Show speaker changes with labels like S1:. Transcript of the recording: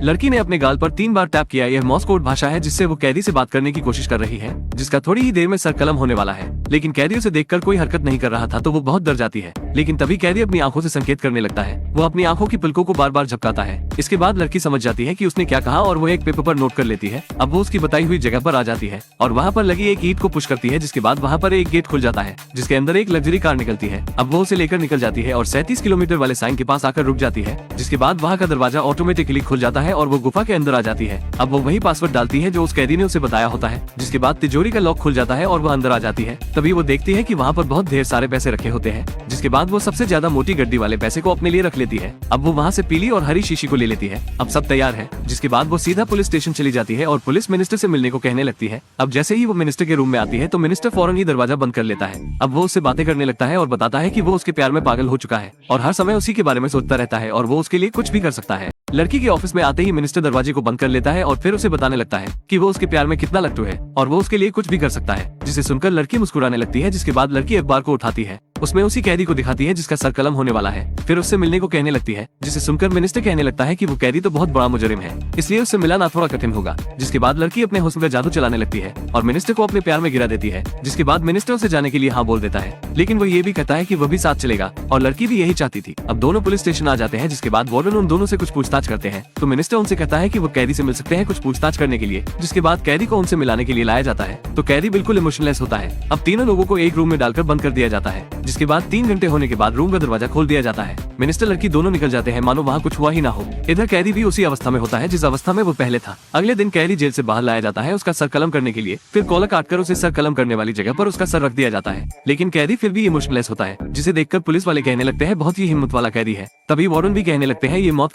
S1: लड़की ने अपने गाल पर 3 बार टैप किया। यह मॉर्स कोड भाषा है जिससे वो कैदी से बात करने की कोशिश कर रही है, जिसका थोड़ी ही देर में सर कलम होने वाला है। लेकिन कैदी उसे देखकर कोई हरकत नहीं कर रहा था तो वो बहुत डर जाती है। लेकिन तभी कैदी अपनी आंखों से संकेत करने लगता है। वो अपनी आंखों की पलकों को बार बार झपकाता है। इसके बाद लड़की समझ जाती है कि उसने क्या कहा और वो एक पेपर पर नोट कर लेती है। अब वो उसकी बताई हुई जगह पर आ जाती है और वहाँ पर लगी एक ईंट को पुश करती है, जिसके बाद वहाँ पर एक गेट खुल जाता है जिसके अंदर एक लग्जरी कार निकलती है। अब वो उसे लेकर निकल जाती है और 37 किलोमीटर वाले साइन के पास आकर रुक जाती है, जिसके बाद वहाँ का दरवाजा ऑटोमेटिकली खुल जाता है और वो गुफा के अंदर आ जाती है। अब वो वही पासवर्ड डालती है जो उस कैदी ने उसे बताया होता है, जिसके बाद तिजोरी का लॉक खुल जाता है और वो अंदर आ जाती है। तभी वो देखती है कि वहाँ पर बहुत ढेर सारे पैसे रखे होते हैं, जिसके बाद वो सबसे ज्यादा मोटी गड्डी वाले पैसे को अपने लिए रख लेती है। अब वो वहाँ से पीली और हरी शीशी को ले लेती है। अब सब तैयार है, जिसके बाद वो सीधा पुलिस स्टेशन चली जाती है और पुलिस मिनिस्टर से मिलने को कहने लगती है। अब जैसे ही वो मिनिस्टर के रूम में आती है तो मिनिस्टर फौरन ही दरवाजा बंद कर लेता है। अब वो उससे बातें करने लगता है और बताता है कि वो उसके प्यार में पागल हो चुका है और हर समय उसी के बारे में सोचता रहता है और वो उसके लिए कुछ भी कर सकता है। लड़की के ऑफिस में आते ही मिनिस्टर दरवाजे को बंद कर लेता है और फिर उसे बताने लगता है कि वो उसके प्यार में कितना लट्टू है और वो उसके लिए कुछ भी कर सकता है, जिसे सुनकर लड़की मुस्कुराने लगती है। जिसके बाद लड़की अखबार को उठाती है, उसमें उसी कैदी को दिखाती है जिसका सर कलम होने वाला है। फिर उससे मिलने को कहने लगती है, जिसे सुनकर मिनिस्टर कहने लगता है कि वो कैदी तो बहुत बड़ा मुजरिम है, इसलिए उससे मिलाना थोड़ा कठिन होगा। जिसके बाद लड़की अपने हुस्न का जादू चलाने लगती है और मिनिस्टर को अपने प्यार में गिरा देती है। जिसके बाद मिनिस्टर उसे जाने के लिए हाँ बोल देता है, लेकिन वो ये भी कहता है कि वो भी साथ चलेगा और लड़की भी यही चाहती थी। अब दोनों पुलिस स्टेशन आ जाते हैं, जिसके बाद वार्डन उन दोनों से कुछ पूछताछ करते हैं तो मिनिस्टर उनसे कहता है कि वो कैदी से मिल सकते हैं कुछ पूछताछ करने के लिए। जिसके बाद कैदी को उनसे मिलाने के लिए लाया जाता है तो कैदी बिल्कुल इमोशनलेस होता है। अब तीनों लोगों को एक रूम में डालकर बंद कर दिया जाता है, जिसके बाद 3 घंटे होने के बाद रूम का दरवाजा खोल दिया जाता है। मिनिस्टर लड़की दोनों निकल जाते हैं मानो वहाँ कुछ हुआ ही ना हो। इधर कैदी भी उसी अवस्था में होता है जिस अवस्था में वो पहले था। अगले दिन कैदी जेल से बाहर लाया जाता है उसका सर कलम करने के लिए। फिर कॉलर काटकर उसे सर कलम करने वाली जगह पर उसका सर रख दिया जाता है। लेकिन कैदी फिर भी इमोशनलेस होता है, जिसे देखकर पुलिस वाले कहने लगते हैं बहुत ही हिम्मत वाला कैदी है। तभी वार्डन भी कहने लगते हैं ये मौत